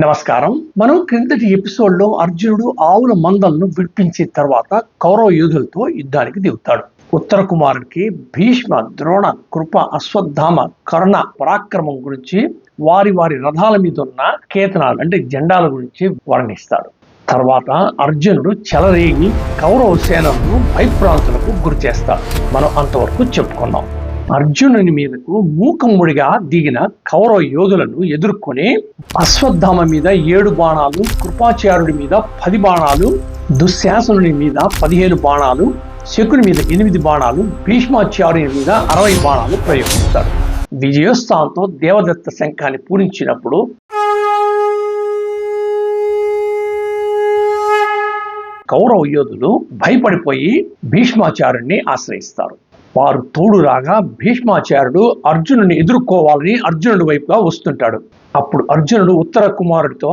నమస్కారం. మనం క్రిందటి ఎపిసోడ్లో అర్జునుడు ఆవుల మందలను విడిపించిన తర్వాత కౌరవ యోధులతో యుద్ధానికి దిగుతాడు. ఉత్తర కుమారుడికి భీష్మ, ద్రోణ, కృప, అశ్వత్థామ, కర్ణ పరాక్రమం గురించి, వారి వారి రథాల మీద ఉన్న కేతనాలు అంటే జెండాల గురించి వర్ణిస్తాడు. తర్వాత అర్జునుడు చెలరేగి కౌరవ సేనలను భయభ్రాంతులకు గురి చేస్తాడు. మనం అంతవరకు చెప్పుకున్నాం. అర్జునుని మీదకు మూకమ్ముడిగా దిగిన కౌరవ యోధులను ఎదుర్కొని అశ్వత్థామ మీద 7 బాణాలు, కృపాచార్యుడి మీద 10 బాణాలు, దుశ్శాసనుని మీద 15 బాణాలు, శకుని మీద 8 బాణాలు, భీష్మాచార్యుని మీద 60 బాణాలు ప్రయోగిస్తాడు. విజయోత్సాహంతో దేవదత్త శంఖాన్ని పూరించినప్పుడు కౌరవ యోధులు భయపడిపోయి భీష్మాచార్యుడిని ఆశ్రయిస్తారు. వారు తోడు రాగా భీష్మాచార్యుడు అర్జునుని ఎదుర్కోవాలని అర్జునుడి వైపుగా వస్తుంటాడు. అప్పుడు అర్జునుడు ఉత్తర కుమారుడితో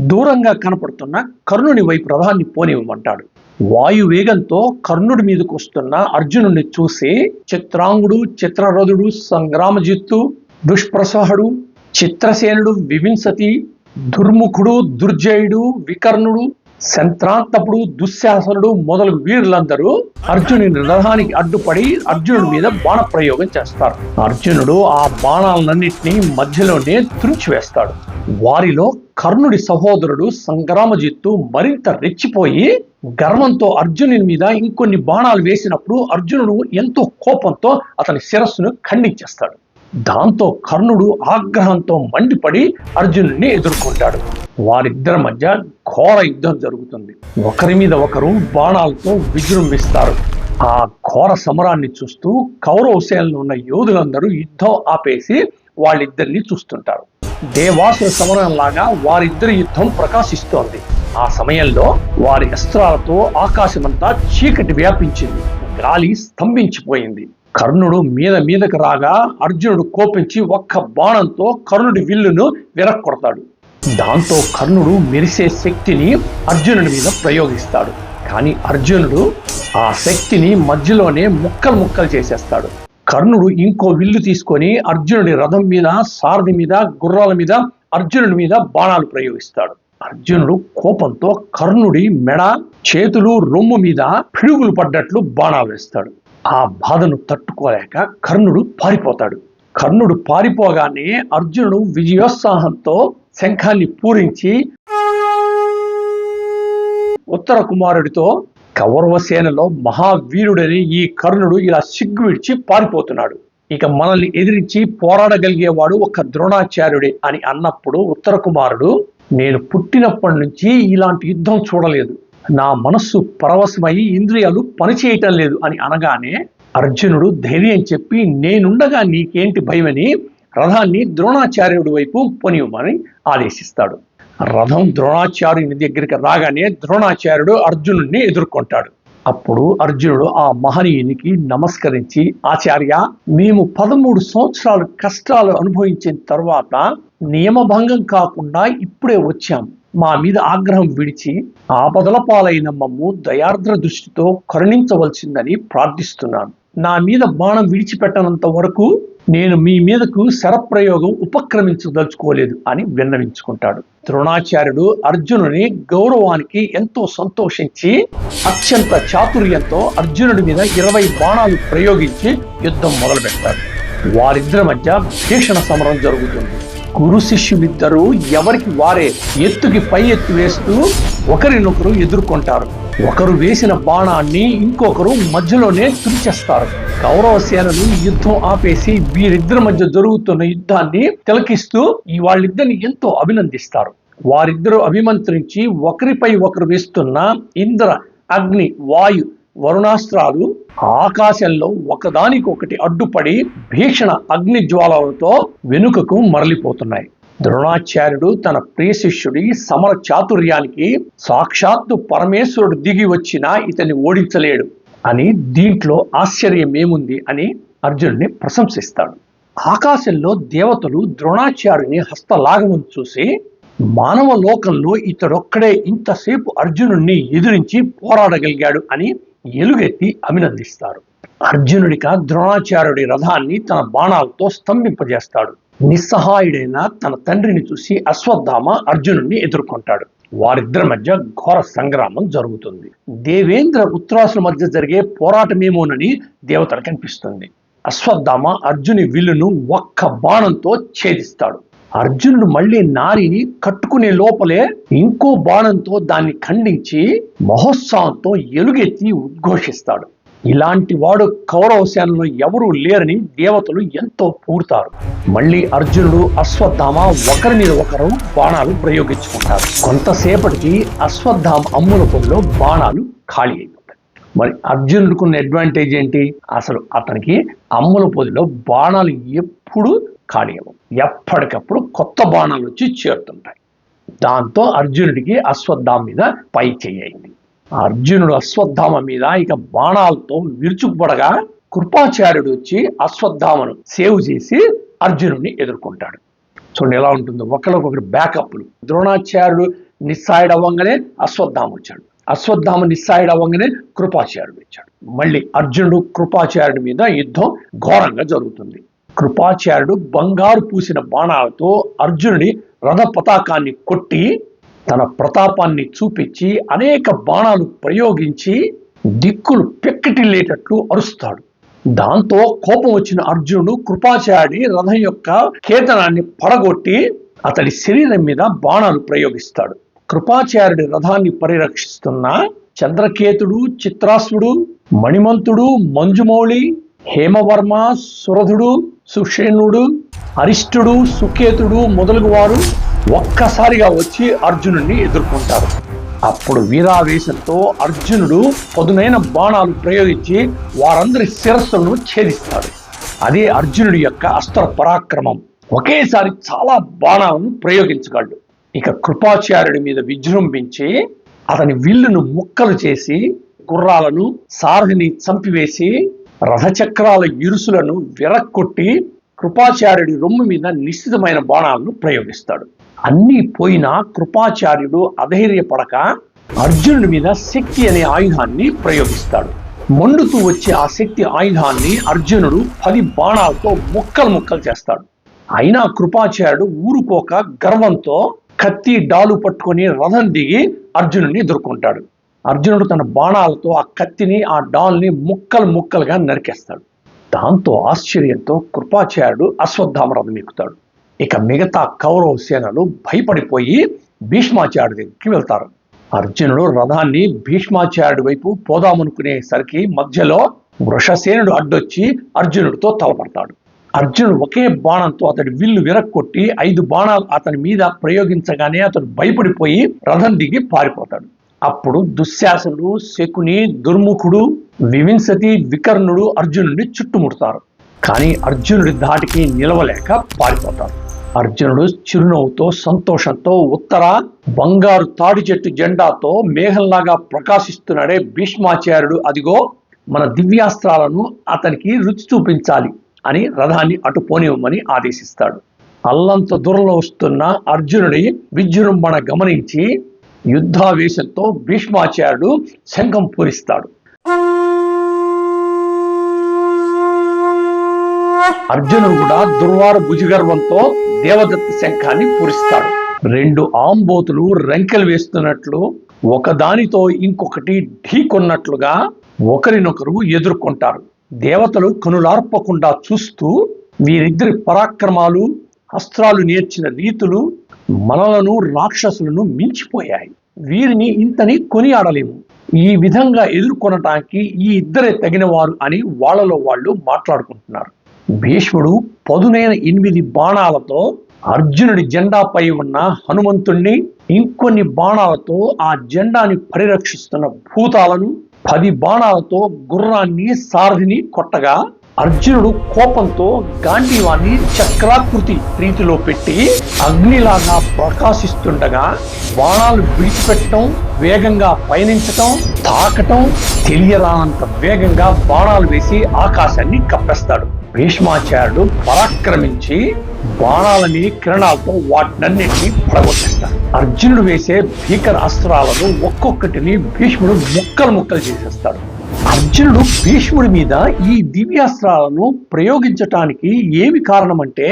దూరంగా కనపడుతున్న కర్ణుని వైపు రథాన్ని పోనివ్వమంటాడు. వాయువేగంతో కర్ణుడి మీదకు వస్తున్న అర్జునుడిని చూసి చిత్రాంగుడు, చిత్రరథుడు, సంగ్రామజిత్తు, దుష్ప్రసహుడు, చిత్రసేనుడు, వివింసతి, దుర్ముఖుడు, దుర్జయుడు, వికర్ణుడు, సంత్రాంతపుడు, దుశ్శాసనుడు మొదలగు వీరులందరూ అర్జునుని రథానికి అడ్డుపడి అర్జునుడి మీద బాణ ప్రయోగం చేస్తారు. అర్జునుడు ఆ బాణాలన్నింటినీ మధ్యలోనే తుంచివేస్తాడు. వారిలో కర్ణుడి సహోదరుడు సంగ్రామజిత్తు మరింత రెచ్చిపోయి గర్వంతో అర్జునుని మీద ఇంకొన్ని బాణాలు వేసినప్పుడు అర్జునుడు ఎంతో కోపంతో అతని శిరస్సును ఖండించేస్తాడు. దాంతో కర్ణుడు ఆగ్రహంతో మండిపడి అర్జునుడిని ఎదుర్కొంటాడు. వారిద్దరి మధ్య ఘోర యుద్ధం జరుగుతుంది. ఒకరి మీద ఒకరు బాణాలతో విజృంభిస్తారు. ఆ ఘోర సమరాన్ని చూస్తూ కౌరవ సేనలో ఉన్న యోధులందరూ యుద్ధం ఆపేసి వాళ్ళిద్దరిని చూస్తుంటారు. దేవాసుర సమరంలాగా వారిద్దరి యుద్ధం ప్రకాశిస్తోంది. ఆ సమయంలో వారి అస్త్రాలతో ఆకాశమంతా చీకటి వ్యాపించింది. గాలి స్తంభించిపోయింది. కర్ణుడు మీదకు రాగా అర్జునుడు కోపించి ఒక్క బాణంతో కర్ణుడి విల్లును విరక్కొడతాడు. దాంతో కర్ణుడు మెరిసే శక్తిని అర్జునుడి మీద ప్రయోగిస్తాడు. కానీ అర్జునుడు ఆ శక్తిని మధ్యలోనే ముక్కలు చేసేస్తాడు. కర్ణుడు ఇంకో విల్లు తీసుకొని అర్జునుడి రథం మీద, సారథి మీద, గుర్రాల మీద, అర్జునుడి మీద బాణాలు ప్రయోగిస్తాడు. అర్జునుడు కోపంతో కర్ణుడి మెడ, చేతులు, రొమ్ము మీద పిడుగులు పడ్డట్లు బాణాలు వేస్తాడు. ఆ బాధను తట్టుకోలేక కర్ణుడు పారిపోతాడు. కర్ణుడు పారిపోగానే అర్జునుడు విజయోత్సాహంతో శంఖాన్ని పూరించి ఉత్తర కుమారుడితో కౌరవ సేనలో మహావీరుడని ఈ కర్ణుడు ఇలా సిగ్గు విడిచి పారిపోతున్నాడు. ఇక మనల్ని ఎదిరించి పోరాడగలిగేవాడు ఒక ద్రోణాచార్యుడే అని అన్నప్పుడు ఉత్తర కుమారుడు, నేను పుట్టినప్పటి నుంచి ఇలాంటి యుద్ధం చూడలేదు, నా మనస్సు పరవశమై ఇంద్రియాలు పనిచేయటం లేదు అని అనగానే అర్జునుడు ధైర్యం చెప్పి, నేనుండగా నీకేంటి భయమని రథాన్ని ద్రోణాచార్యుడి వైపు పోనివ్వమని ఆదేశిస్తాడు. రథం ద్రోణాచార్యుని దగ్గరికి రాగానే ద్రోణాచార్యుడు అర్జునుడిని ఎదుర్కొంటాడు. అప్పుడు అర్జునుడు ఆ మహనీయునికి నమస్కరించి, ఆచార్య, మేము 13 సంవత్సరాలు కష్టాలు అనుభవించిన తర్వాత నియమభంగం కాకుండా ఇప్పుడే వచ్చాం. మా మీద ఆగ్రహం విడిచి ఆపదల పాలైన మమ్ము దయార్ద్ర దృష్టితో కరుణించవలసిందని ప్రార్థిస్తున్నాను. నా మీద బాణం విడిచిపెట్టనంత వరకు నేను మీ మీదకు శరప్రయోగం ఉపక్రమించదలుచుకోలేదు అని విన్నవించుకుంటాడు. ద్రోణాచార్యుడు అర్జునుని గౌరవానికి ఎంతో సంతోషించి అత్యంత చాతుర్యంతో అర్జునుడి మీద 20 బాణాలు ప్రయోగించి యుద్ధం మొదలుపెట్టాడు. వారిద్దరి మధ్య భీషణ సమరం జరుగుతుంది. గురు శిష్యులిద్దరూ ఎవరికి వారే ఎత్తుకి పై ఎత్తు వేస్తూ ఒకరినొకరు ఎదుర్కొంటారు. ఒకరు వేసిన బాణాన్ని ఇంకొకరు మధ్యలోనే తుంచేస్తారు. కౌరవ సేనలు యుద్ధం ఆపేసి వీరిద్దరి మధ్య జరుగుతున్న యుద్ధాన్ని తిలకిస్తూ వాళ్ళిద్దరిని ఎంతో అభినందిస్తారు. వారిద్దరూ అభిమంత్రించి ఒకరిపై ఒకరు వేస్తున్న ఇంద్ర, అగ్ని, వాయు, వరుణాస్త్రాలు ఆకాశంలో ఒకదానికొకటి అడ్డుపడి భీషణ అగ్ని జ్వాలలతో వెనుకకు మరలిపోతున్నాయి. ద్రోణాచార్యుడు తన ప్రియ శిష్యుడి సమర చాతుర్యానికి సాక్షాత్తు పరమేశ్వరుడు దిగి వచ్చినా ఇతన్ని ఓడించలేడు అని, దీంట్లో ఆశ్చర్యమేముంది అని అర్జునుడిని ప్రశంసిస్తాడు. ఆకాశంలో దేవతలు ద్రోణాచార్యుని హస్తలాఘవం చూసి, మానవ లోకంలో ఇతడొక్కడే ఇంతసేపు అర్జునుడిని ఎదిరించి పోరాడగలిగాడు అని ఎలుగెత్తి అభినందిస్తారు. అర్జునుడిక ద్రోణాచార్యుడి రథాన్ని తన బాణాలతో స్తంభింపజేస్తాడు. నిస్సహాయుడైన తన తండ్రిని చూసి అశ్వత్థామ అర్జునుడిని ఎదుర్కొంటాడు. వారిద్దరి మధ్య ఘోర సంగ్రామం జరుగుతుంది. దేవేంద్ర ఉత్తరాసుల మధ్య జరిగే పోరాటమేమోనని దేవతలకు అనిపిస్తుంది. అశ్వత్థామ అర్జుని విల్లును ఒక్క బాణంతో ఛేదిస్తాడు. అర్జునుడు మళ్ళీ నారిని కట్టుకునే లోపలే ఇంకో బాణంతో దాన్ని ఖండించి మహోత్సాహంతో ఎలుగెత్తి ఉద్ఘోషిస్తాడు. ఇలాంటి వాడు కౌరవ సేనలో ఎవరూ లేరని దేవతలు ఎంతో పొగుడుతారు. మళ్ళీ అర్జునుడు అశ్వత్థామ ఒకరి మీద ఒకరు బాణాలు ప్రయోగించుకుంటారు. కొంతసేపటికి అశ్వత్థామ అమ్ముల పొదిలో బాణాలు ఖాళీ అయిపోతాయి. మరి అర్జునుడికున్న అడ్వాంటేజ్ ఏంటి? అసలు అతనికి అమ్ముల పొదిలో బాణాలు ఎప్పుడు ఖాళీ అవ్వవు. ఎప్పటికప్పుడు కొత్త బాణాలు వచ్చి చేరుతుంటాయి. దాంతో అర్జునుడికి అశ్వత్థామ మీద పై చేయింది. అర్జునుడు అశ్వత్థామ మీద ఇక బాణాలతో విరుచుకుపడగా కృపాచార్యుడు వచ్చి అశ్వత్థామను సేవ్ చేసి అర్జునుడిని ఎదుర్కొంటాడు. చూడండి ఎలా ఉంటుందో, ఒకరికొకరు బ్యాకప్లు. ద్రోణాచార్యుడు నిస్సాయుడు అవ్వగానే అశ్వత్థామ వచ్చాడు, అశ్వత్థామ నిస్సాయుడు అవ్వగానే కృపాచార్యుడు వచ్చాడు. మళ్ళీ అర్జునుడు కృపాచార్యుడి మీద యుద్ధం ఘోరంగా జరుగుతుంది. కృపాచార్యుడు బంగారు పూసిన బాణాలతో అర్జునుడి రథ పతాకాన్ని కొట్టి తన ప్రతాపాన్ని చూపించి అనేక బాణాలు ప్రయోగించి దిక్కులు పెక్కటిల్లేటట్లు అరుస్తాడు. దాంతో కోపం వచ్చిన అర్జునుడు కృపాచార్యుడి రథం యొక్క కేతనాన్ని పడగొట్టి అతడి శరీరం మీద బాణాలు ప్రయోగిస్తాడు. కృపాచార్యుడి రథాన్ని పరిరక్షిస్తున్న చంద్రకేతుడు, చిత్రాసుడు, మణిమంతుడు, మంజుమౌళి, హేమవర్మ, సురధుడు, సుషేణుడు, అరిష్టుడు, సుకేతుడు మొదలగు వారు ఒక్కసారిగా వచ్చి అర్జునుడిని ఎదుర్కొంటారు. అప్పుడు వీరావేశంతో అర్జునుడు పదునైన బాణాలు ప్రయోగించి వారందరి శిరస్సులను ఛేదిస్తాడు. అదే అర్జునుడి యొక్క అస్త్ర పరాక్రమం. ఒకేసారి చాలా బాణాలను ప్రయోగించగలడు. ఇక కృపాచార్యుడి మీద విజృంభించి అతని విల్లును ముక్కలు చేసి గుర్రాలను, సారథిని చంపివేసి రథచక్రాల ఇరుసులను విరక్కొట్టి కృపాచార్యుడి రొమ్ము మీద నిశ్చితమైన బాణాలను ప్రయోగిస్తాడు. అన్నీ పోయినా కృపాచార్యుడు అధైర్యపడక అర్జునుడి మీద శక్తి అనే ఆయుధాన్ని ప్రయోగిస్తాడు. మండుతూ వచ్చే ఆ శక్తి ఆయుధాన్ని అర్జునుడు 10 బాణాలతో ముక్కలు చేస్తాడు. అయినా కృపాచార్యుడు ఊరుకోక గర్వంతో కత్తి, డాలు పట్టుకొని రథం దిగి అర్జునుడిని ఎదుర్కొంటాడు. అర్జునుడు తన బాణాలతో ఆ కత్తిని, ఆ డాల్ని ముక్కలుగా నరికేస్తాడు. దాంతో ఆశ్చర్యంతో కృపాచార్యుడు అశ్వత్థామ రథం ఎక్కుతాడు. ఇక మిగతా కౌరవ సేనలు భయపడిపోయి భీష్మాచార్యుడి దగ్గరికి వెళ్తారు. అర్జునుడు రథాన్ని భీష్మాచార్యుడి వైపు పోదామనుకునేసరికి మధ్యలో వృషసేనుడు అడ్డొచ్చి అర్జునుడితో తలపడతాడు. అర్జునుడు ఒకే బాణంతో అతడి విల్లు విరక్కొట్టి 5 బాణాలు అతని మీద ప్రయోగించగానే అతడు భయపడిపోయి రథం దిగి పారిపోతాడు. అప్పుడు దుశ్శాసనుడు, శకుని, దుర్ముఖుడు, వివింశతి, వికర్ణుడు అర్జునుడిని చుట్టుముడతారు. కానీ అర్జునుడి ధాటికి నిలవలేక పారిపోతారు. అర్జునుడు చిరునవ్వుతో సంతోషంతో ఉత్తర బంగారు తాడి చెట్టు జెండాతో మేఘంలాగా ప్రకాశిస్తున్నాడే భీష్మాచార్యుడు, అదిగో మన దివ్యాస్త్రాలను అతనికి రుచి చూపించాలి అని రథాన్ని అటు పోనివ్వమని ఆదేశిస్తాడు. అల్లంత దూరంలో వస్తున్న అర్జునుడి విజృంభణ గమనించి యుద్ధావేశంతో భీష్మాచార్యుడు శంఖం పూరిస్తాడు. అర్జునుడు కూడా దుర్వార భుజగర్వంతో దేవదత్త శంఖాన్ని పూరిస్తాడు. 2 ఆంబోతులు రంకెలు వేస్తున్నట్లు ఒకదానితో ఇంకొకటి ఢీకొన్నట్లుగా ఒకరినొకరు ఎదుర్కొంటారు. దేవతలు కనులార్పకుండా చూస్తూ వీరిద్దరి పరాక్రమాలు, అస్త్రాలు నేర్చిన రీతులు మనలను, రాక్షసులను మించిపోయాయి. వీరిని ఇంతని కొనియాడలేము. ఈ విధంగా ఎదుర్కొనటానికి ఈ ఇద్దరే తగిన వారు అని వాళ్ళలో వాళ్ళు మాట్లాడుకుంటున్నారు. భీష్ముడు పదునైన 8 బాణాలతో అర్జునుడి జెండాపై ఉన్న హనుమంతుణ్ణి, ఇంకొన్ని బాణాలతో ఆ జెండాని పరిరక్షిస్తున్న భూతాలను, 10 బాణాలతో గుర్రాన్ని, సారథిని కొట్టగా అర్జునుడు కోపంతో గాంధీవాన్ని చక్రాకృతి రీతిలో పెట్టి అగ్నిలాగా ప్రకాశిస్తుండగా బాణాలు విడిచిపెట్టడం, వేగంగా పయనించటం, తాకటం, తెలియరానంత వేగంగా బాణాలు వేసి ఆకాశాన్ని కప్పేస్తాడు. భీష్మాచార్యుడు పరాక్రమించి బాణాలని, కిరణాలతో వాటినన్నింటినీ పడగొట్టేస్తాడు. అర్జునుడు వేసే భీకర అస్త్రాలను ఒక్కొక్కటిని భీష్ముడు ముక్కలు చేసేస్తాడు. అర్జునుడు భీష్ముడి మీద ఈ దివ్యాస్త్రాలను ప్రయోగించటానికి ఏమి కారణమంటే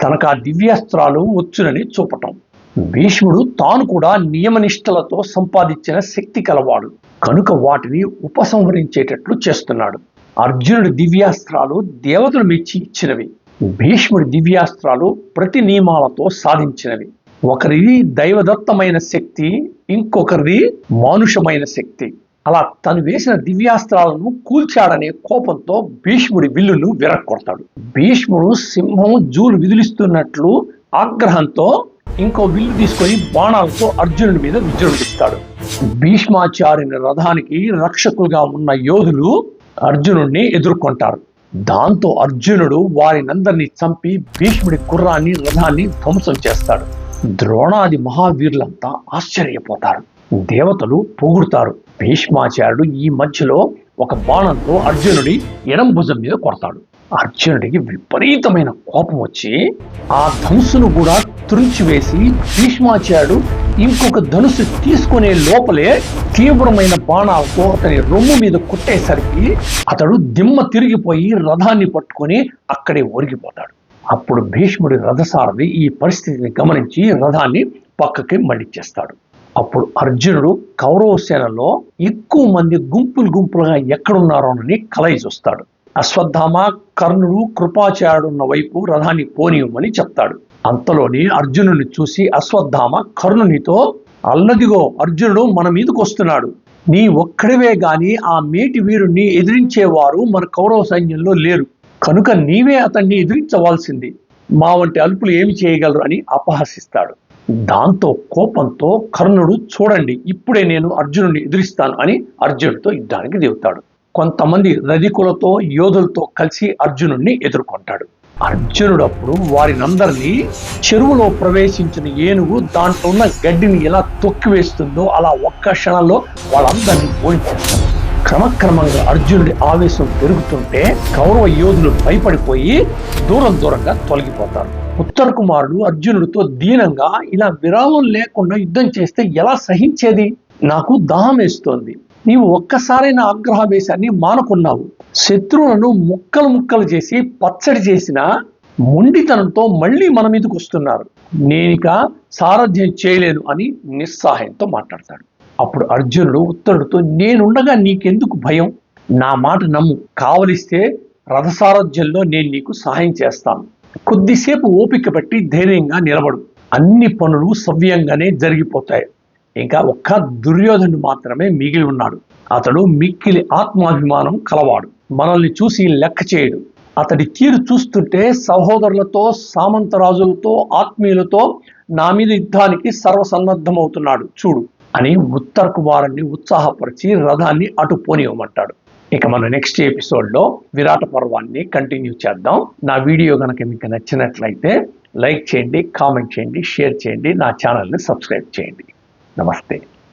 తనకు ఆ దివ్యాస్త్రాలు వచ్చునని చూపటం. భీష్ముడు తాను కూడా నియమనిష్టలతో సంపాదించిన శక్తి కలవాడు కనుక వాటిని ఉపసంహరించేటట్లు చేస్తున్నాడు. అర్జునుడి దివ్యాస్త్రాలు దేవతలు మెచ్చి ఇచ్చినవి. భీష్ముడి దివ్యాస్త్రాలు ప్రతి నియమాలతో సాధించినవి. ఒకరిది దైవదత్తమైన శక్తి, ఇంకొకరిది మానుషమైన శక్తి. అలా తను వేసిన దివ్యాస్త్రాలను కూల్చాడనే కోపంతో భీష్ముడి విల్లును విరక్కొడతాడు. భీష్ముడు సింహం జూలు విదిలిస్తున్నట్లు ఆగ్రహంతో ఇంకో విల్లు తీసుకొని బాణాలతో అర్జునుడి మీద విజృంభిస్తాడు. భీష్మాచార్యుని రథానికి రక్షకులుగా ఉన్న యోధులు అర్జునుడిని ఎదుర్కొంటారు. దాంతో అర్జునుడు వారినందరినీ చంపి భీష్ముడి గుర్రాన్ని రథాన్ని ధ్వంసం చేస్తాడు. ద్రోణాది మహావీరులంతా ఆశ్చర్యపోతారు. దేవతలు పొగుడుతారు. భీష్మాచార్యుడు ఈ మధ్యలో ఒక బాణంతో అర్జునుడి ఎడం భుజం మీద కొడతాడు. అర్జునుడికి విపరీతమైన కోపం వచ్చి ఆ ధనుసును కూడా తురించివేసి భీష్మాచార్యుడు ఇంకొక ధనుసు తీసుకునే లోపలే తీవ్రమైన బాణాలతో అతని రొమ్ము మీద కొట్టేసరికి అతడు దిమ్మ తిరిగిపోయి రథాన్ని పట్టుకొని అక్కడే ఒరిగిపోతాడు. అప్పుడు భీష్ముడి రథసారథి ఈ పరిస్థితిని గమనించి రథాన్ని పక్కకి మళ్ళించేస్తాడు. అప్పుడు అర్జునుడు కౌరవ సేనలో ఎక్కువ మంది గుంపులుగా ఎక్కడున్నారోనని కలయి చూస్తాడు. అశ్వత్థామ, కర్ణుడు, కృపాచార్యుడు ఉన్న వైపు రథాన్ని పోనీయమని చెప్తాడు. అంతలోని అర్జునుడిని చూసి అశ్వత్థామ కర్ణునితో, అల్లదిగో అర్జునుడు మన మీదకు వస్తున్నాడు. నీ ఒక్కడివే గాని ఆ మేటి వీరుణ్ణి ఎదిరించేవారు మన కౌరవ సైన్యంలో లేరు కనుక నీవే అతన్ని ఎదిరించవలసింది. మా వంటి అల్పులు ఏమి చేయగలరు అని అపహసిస్తాడు. దాంతో కోపంతో కర్ణుడు, చూడండి ఇప్పుడే నేను అర్జునుడిని ఎదిరిస్తాను అని అర్జునుడితో యుద్ధానికి దిగుతాడు. కొంతమంది రధికులతో యోధులతో కలిసి అర్జునుడిని ఎదుర్కొంటాడు. అర్జునుడు అప్పుడు వారినందరినీ చెరువులో ప్రవేశించిన ఏనుగు దాంట్లో ఉన్న గడ్డిని ఎలా తొక్కివేస్తుందో అలా ఒక్క క్షణంలో వాళ్ళందరినీ ఓడించేస్తాడు. క్రమక్రమంగా అర్జునుడి ఆవేశం పెరుగుతుంటే కౌరవ యోధులు భయపడిపోయి దూరంగా తొలగిపోతారు. ఉత్తర కుమారుడు అర్జునుడితో దీనంగా, ఇలా విరామం లేకుండా యుద్ధం చేస్తే ఎలా సహించేది? నాకు దాహం వేస్తోంది. నీవు ఒక్కసారైనా ఆగ్రహావేశాన్ని మానుకున్నావు. శత్రువులను ముక్కలు చేసి పచ్చడి చేసిన మొండితనంతో మళ్ళీ మన మీదకి వస్తున్నారు. నేనిక సారథ్యం చేయలేను అని నిస్సహాయంతో మాట్లాడతాడు. అప్పుడు అర్జునుడు ఉత్తరుడితో, నేనుండగా నీకెందుకు భయం? నా మాట నమ్ము. కావలిస్తే రథసారథ్యంలో నేను నీకు సహాయం చేస్తాను. కొద్దిసేపు ఓపిక పట్టి ధైర్యంగా నిలబడు. అన్ని పనులు సవ్యంగానే జరిగిపోతాయి. ఇంకా ఒక్క దుర్యోధనుడు మాత్రమే మిగిలి ఉన్నాడు. అతడు మిక్కిలి ఆత్మాభిమానం కలవాడు. మనల్ని చూసి లెక్క చేయడు. అతడి తీరు చూస్తుంటే సహోదరులతో, సామంతరాజులతో, ఆత్మీయులతో నా మీద యుద్ధానికి సర్వసన్నద్ధమవుతున్నాడు చూడు అని ఉత్తర కుమారుణ్ణి ఉత్సాహపరిచి రథాన్ని అటు పోనివ్వమంటాడు. ఇక మన నెక్స్ట్ ఎపిసోడ్లో విరాట పర్వాన్ని కంటిన్యూ చేద్దాం. నా వీడియో కనుక మీకు నచ్చినట్లయితే లైక్ చేయండి, కామెంట్ చేయండి, షేర్ చేయండి, నా ఛానల్ని సబ్స్క్రైబ్ చేయండి. నమస్తే.